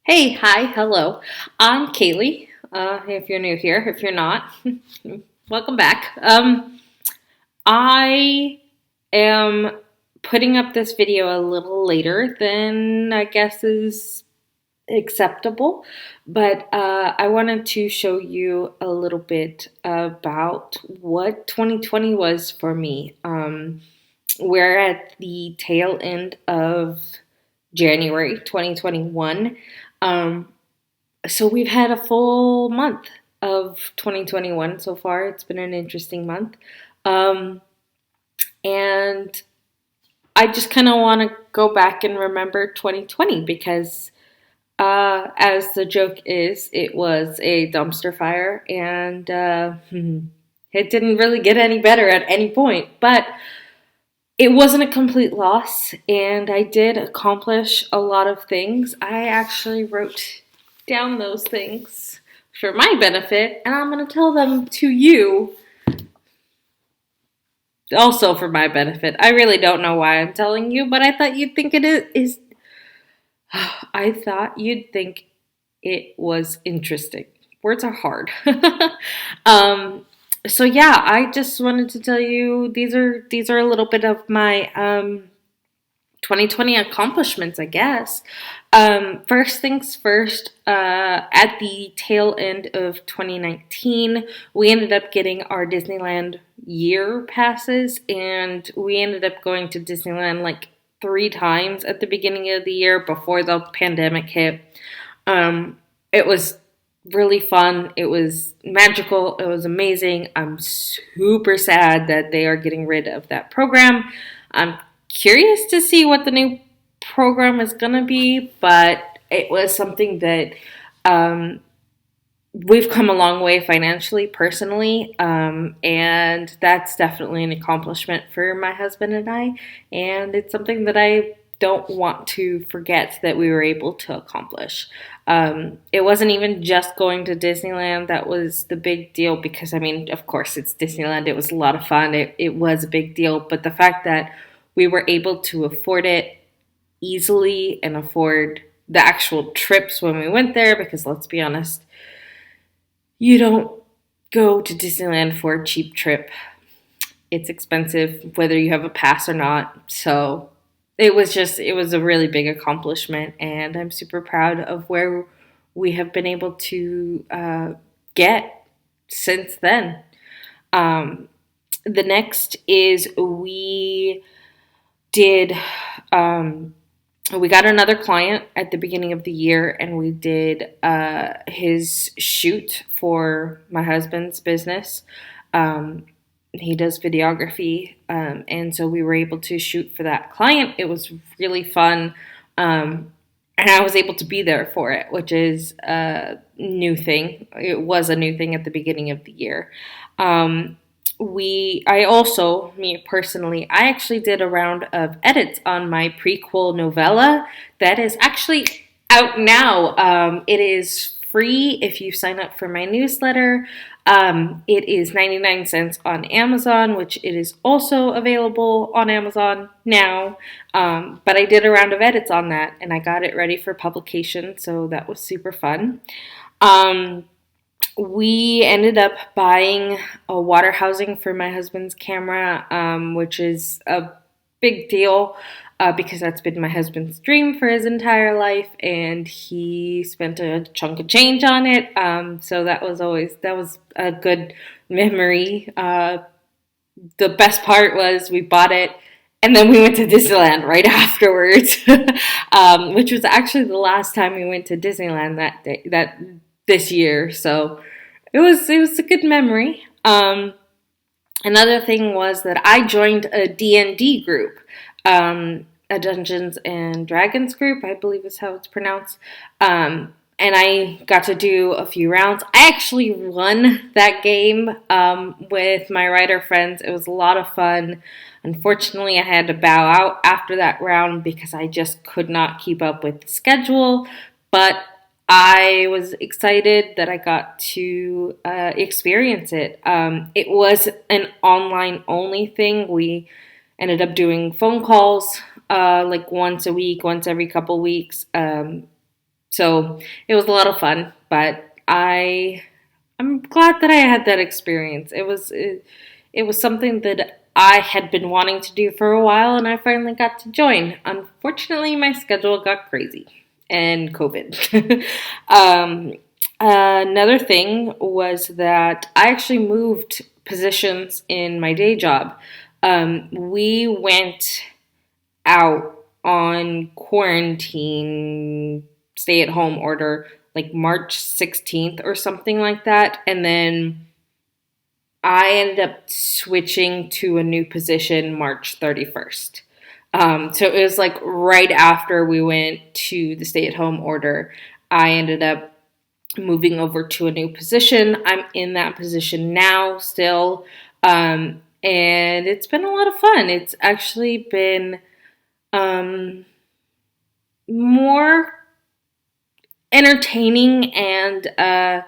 Hey, hi, hello. I'm Kaylee. If you're new here, if you're not, welcome back. I am putting up this video a little later than I guess is acceptable, but I wanted to show you a little bit about what 2020 was for me. We're at the tail end of January 2021. Um, So we've had a full month of 2021 so far. It's been an interesting month. Um, and I just kind of want to go back and remember 2020 because, as the joke is, it was a dumpster fire and it didn't really get any better at any point. But it wasn't a complete loss, and I did accomplish a lot of things. I actually wrote down those things for my benefit, and I'm going to tell them to you also for my benefit. I really don't know why I'm telling you, but I thought you'd think it is I thought you'd think it was interesting. Words are hard. um, so yeah, I just wanted to tell you these are a little bit of my 2020 accomplishments, I guess. First things first, at the tail end of 2019, we ended up getting our Disneyland year passes, and we ended up going to Disneyland like three times at the beginning of the year before the pandemic hit. Um, it was really fun. It was magical. It was amazing. I'm super sad that they are getting rid of that program. I'm curious to see what the new program is going to be, but it was something that um, we've come a long way financially, personally, and that's definitely an accomplishment for my husband and I. And it's something that I don't want to forget that we were able to accomplish. It wasn't even just going to Disneyland that was the big deal because, I mean, of course, it's Disneyland. It was a lot of fun. It was a big deal. But the fact that we were able to afford it easily and afford the actual trips when we went there, because let's be honest, you don't go to Disneyland for a cheap trip. It's expensive whether you have a pass or not. So it was a really big accomplishment, and I'm super proud of where we have been able to get since then. Um, the next is did um, we got another client at the beginning of the year, and we did his shoot for my husband's business. Um, he does videography, and so we were able to shoot for that client. It was really fun, and I was able to be there for it, which is a new thing. It was a new thing at the beginning of the year. Um, I also, me personally, I actually did a round of edits on my prequel novella that is actually out now. It is free if you sign up for my newsletter. It is 99 cents on Amazon, which it is also available on Amazon now. But I did a round of edits on that, and I got it ready for publication, so that was super fun. Um, we ended up buying a water housing for my husband's camera, which is a big deal because that's been my husband's dream for his entire life, and he spent a chunk of change on it. So that was a good memory. The best part was we bought it. And then we went to Disneyland right afterwards, which was actually the last time we went to Disneyland that day, that this year. So it was a good memory. Another thing was that I joined a D&D group, a Dungeons and Dragons group, I believe is how it's pronounced. And I got to do a few rounds. I actually won that game with my writer friends. It was a lot of fun. Unfortunately, I had to bow out after that round because I just could not keep up with the schedule. But I was excited that I got to experience it. It was an online only thing. We ended up doing phone calls like once a week, once every couple weeks. So it was a lot of fun, but I'm glad that I had that experience. It was something that I had been wanting to do for a while, and I finally got to join. Unfortunately, my schedule got crazy and COVID. um, Another thing was that I actually moved positions in my day job. We went out on quarantine stay at home order like March 16th or something like that. And then I ended up switching to a new position March 31st. So it was like right after we went to the stay at home order, I ended up moving over to a new position. I'm in that position now still. And it's been a lot of fun. It's actually been um, more entertaining and I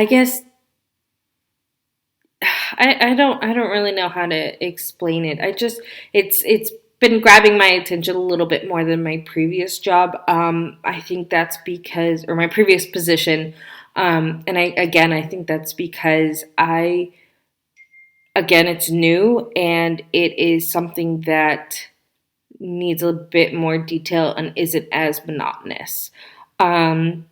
guess I don't really know how to explain it. It's been grabbing my attention a little bit more than my previous job. I think that's because or my previous position. And I think that's because I again it's new and it is something that needs a bit more detail and isn't as monotonous. Um,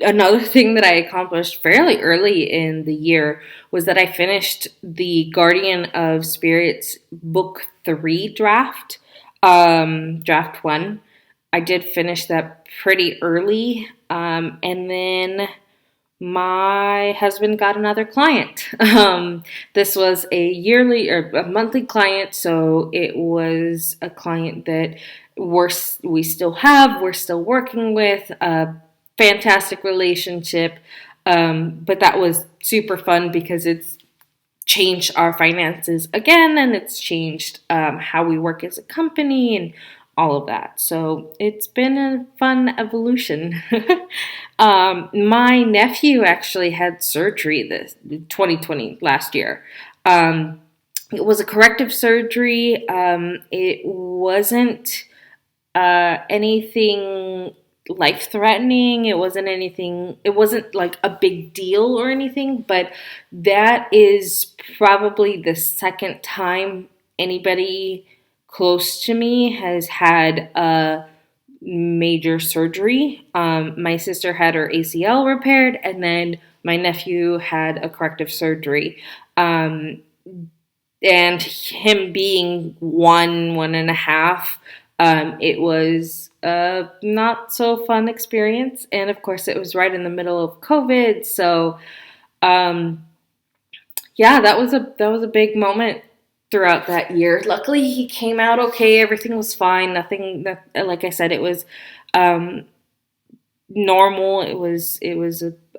Another thing that I accomplished fairly early in the year was that I finished the Guardian of Spirits book three draft, draft one. I did finish that pretty early. And then my husband got another client. This was a yearly or a monthly client, so it was a client that we still have, we're still working with, a fantastic relationship. But that was super fun because it's changed our finances again and it's changed how we work as a company and all of that. So it's been a fun evolution. My nephew actually had surgery this 2020 last year. It was a corrective surgery. It wasn't anything life threatening. It wasn't like a big deal or anything, but that is probably the second time anybody close to me has had a major surgery. My sister had her ACL repaired, and then my nephew had a corrective surgery. Um, and him being one and a half, it was a not so fun experience. And of course, it was right in the middle of COVID, so um, yeah, that was a big moment throughout that year. Luckily, he came out okay. Everything was fine. Nothing that, like I said, it was um, normal. It was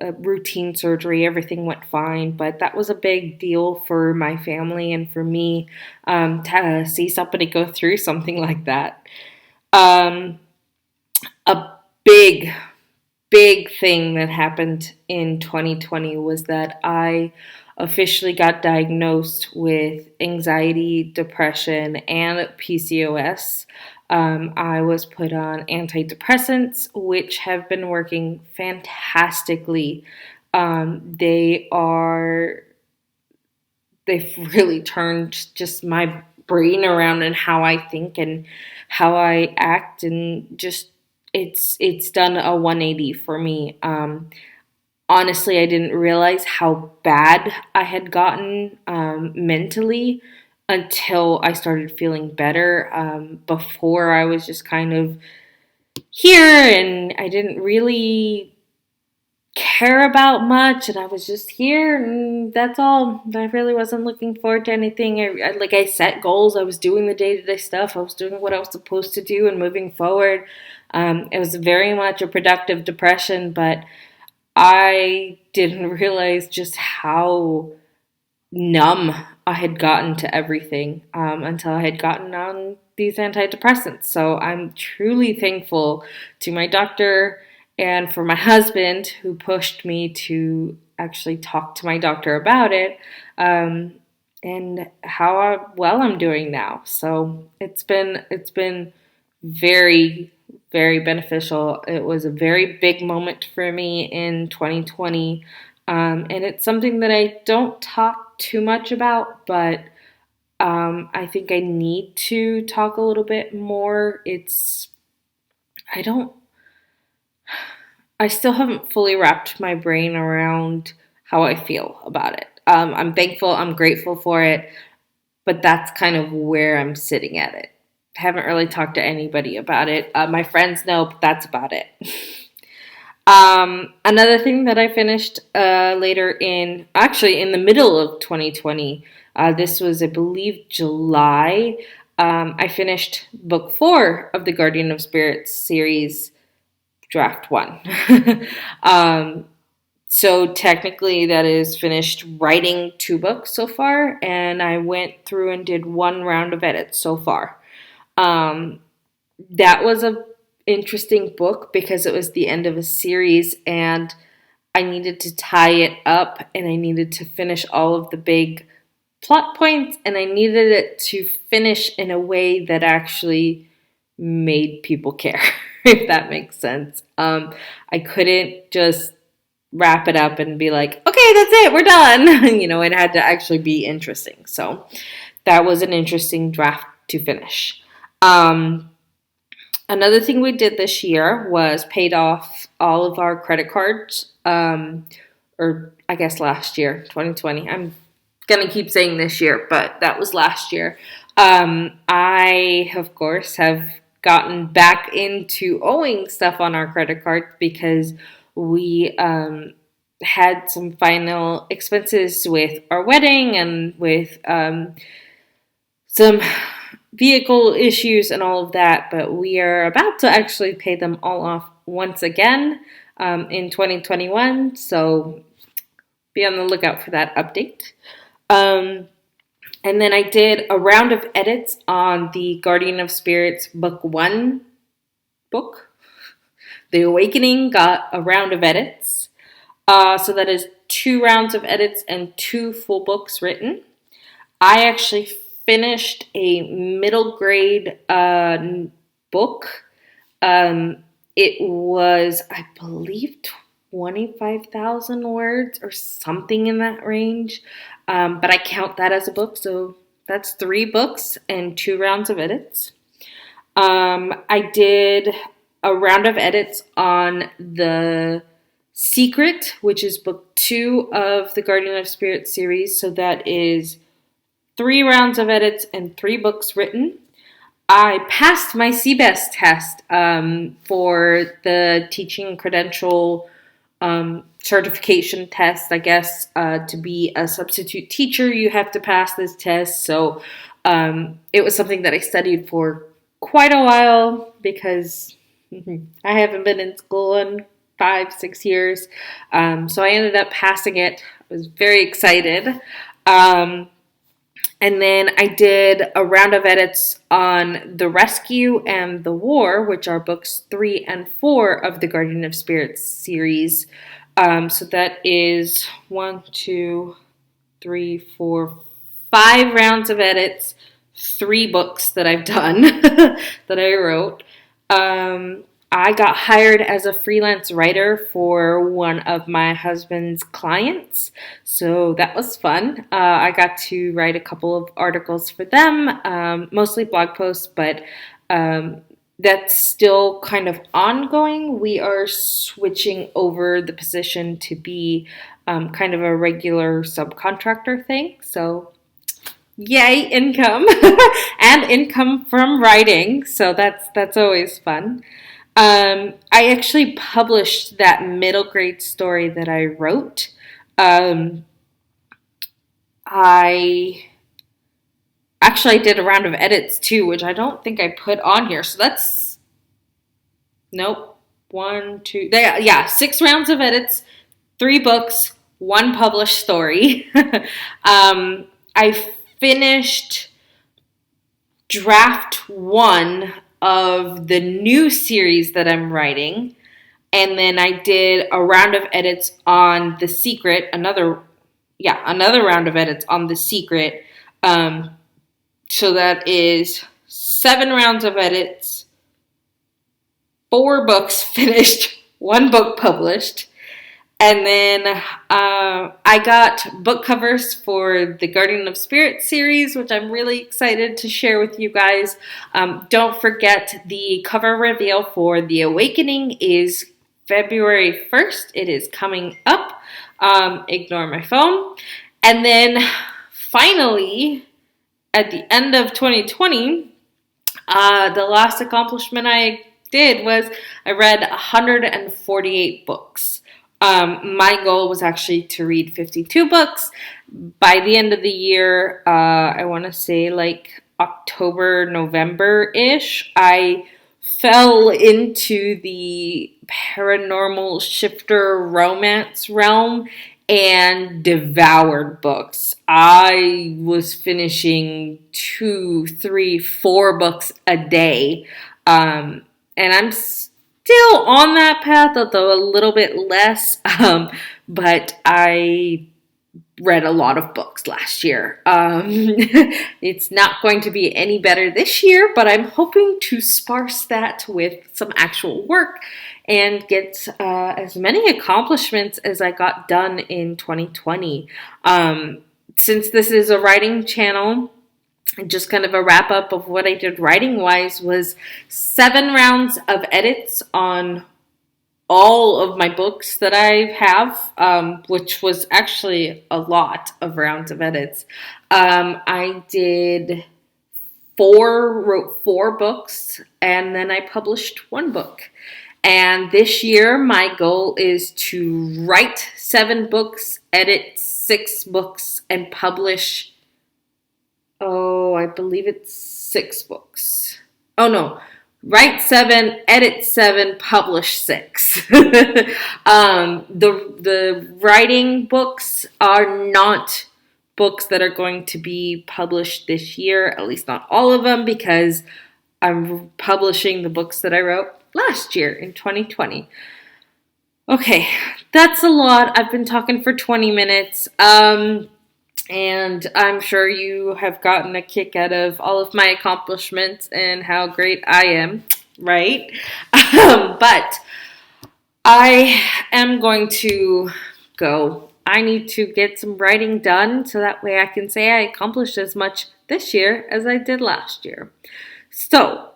a routine surgery. Everything went fine, but that was a big deal for my family and for me to see somebody go through something like that. Um, a big big thing that happened in 2020 was that I officially got diagnosed with anxiety, depression, and PCOS. I was put on antidepressants, which have been working fantastically. They are, they've really turned just my brain around and how I think and how I act, and just it's done a 180 for me. Honestly, I didn't realize how bad I had gotten mentally until I started feeling better. Before I was just kind of here and I didn't really care about much and I was just here and that's all. I really wasn't looking forward to anything. I set goals. I was doing the day-to-day stuff. I was doing what I was supposed to do and moving forward. It was very much a productive depression, but I didn't realize just how numb I had gotten to everything until I had gotten on these antidepressants. So I'm truly thankful to my doctor and for my husband who pushed me to actually talk to my doctor about it um, and well I'm doing now. So it's been very very beneficial. It was a very big moment for me in 2020. And it's something that I don't talk too much about, but I think I need to talk a little bit more. I don't, I still haven't fully wrapped my brain around how I feel about it. I'm thankful, I'm grateful for it, but that's kind of where I'm sitting at it. Haven't really talked to anybody about it. My friends know, but that's about it. Another thing that I finished actually in the middle of 2020, this was, I believe, July. I finished book 4 of the Guardian of Spirits series, draft 1. um, so technically, that is finished writing 2 books so far, and I went through and did 1 round of edits so far. Um, that was a interesting book because it was the end of a series and I needed to tie it up and I needed to finish all of the big plot points and I needed it to finish in a way that actually made people care, if that makes sense. I couldn't just wrap it up and be like, okay, that's it, we're done. It had to actually be interesting. So that was an interesting draft to finish. Another thing we did this year was paid off all of our credit cards, or I guess last year, 2020. I'm going to keep saying this year, but that was last year. I, of course, have gotten back into owing stuff on our credit cards because we had some final expenses with our wedding and with some vehicle issues and all of that, but we are about to actually pay them all off once again in 2021, so be on the lookout for that update. And then I did a round of edits on the Guardian of Spirits book 1 book. The Awakening got a round of edits. So that is 2 rounds of edits and 2 full books written. I actually finished a middle grade book. It was, I believe, 25,000 words or something in that range. But I count that as a book, so that's 3 books and 2 rounds of edits. I did a round of edits on The Secret, which is book 2 of the Guardian of Spirit series. So that is 3 rounds of edits and 3 books written. I passed my CBEST test for the teaching credential certification test. I guess to be a substitute teacher, you have to pass this test. So it was something that I studied for quite a while because I haven't been in school in 5-6 years. So I ended up passing it. I was very excited. And then I did a round of edits on The Rescue and The War, which are books 3 and 4 of the Guardian of Spirits series. So that is 1, 2, 3, 4, 5 rounds of edits, 3 books that I've done that I wrote. I got hired as a freelance writer for one of my husband's clients, so that was fun. I got to write a couple of articles for them, mostly blog posts, but that's still kind of ongoing. We are switching over the position to be kind of a regular subcontractor thing, so yay, income and income from writing, so that's always fun. I actually published that middle grade story that I wrote. I did a round of edits too, which I don't think I put on here. So that's, nope, 1, 2, yeah, 6 rounds of edits, 3 books, 1 published story. I finished draft 1 of the new series that I'm writing, and then I did a round of edits on The Secret, another round of edits on The Secret. So that is 7 rounds of edits, 4 books finished, 1 book published. And then I got book covers for the Guardian of Spirit series, which I'm really excited to share with you guys. Don't forget the cover reveal for The Awakening is February 1st. It is coming up. Ignore my phone. And then finally, at the end of 2020, the last accomplishment I did was I read 148 books. My goal was actually to read 52 books. By the end of the year, I want to say like October, November-ish, I fell into the paranormal shifter romance realm and devoured books. I was finishing 2, 3, 4 books a day. And I'm still on that path, although a little bit less. But I read a lot of books last year. It's not going to be any better this year, but I'm hoping to sparse that with some actual work and get as many accomplishments as I got done in 2020. Since this is a writing channel, just kind of a wrap up of what I did writing wise was 7 rounds of edits on all of my books that I have, which was actually a lot of rounds of edits. I wrote 4 books, and then I published 1 book. And this year, my goal is to write 7 books, edit 6 books, and publish, I believe it's 6 books. Oh no, write 7, edit 7, publish 6. The writing books are not books that are going to be published this year, at least not all of them, because I'm publishing the books that I wrote last year in 2020. Okay, that's a lot. I've been talking for 20 minutes. And I'm sure you have gotten a kick out of all of my accomplishments and how great I am, right? But I am going to go. I need to get some writing done so that way I can say I accomplished as much this year as I did last year. So,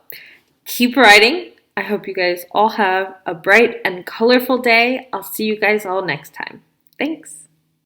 keep writing. I hope you guys all have a bright and colorful day. I'll see you guys all next time. Thanks.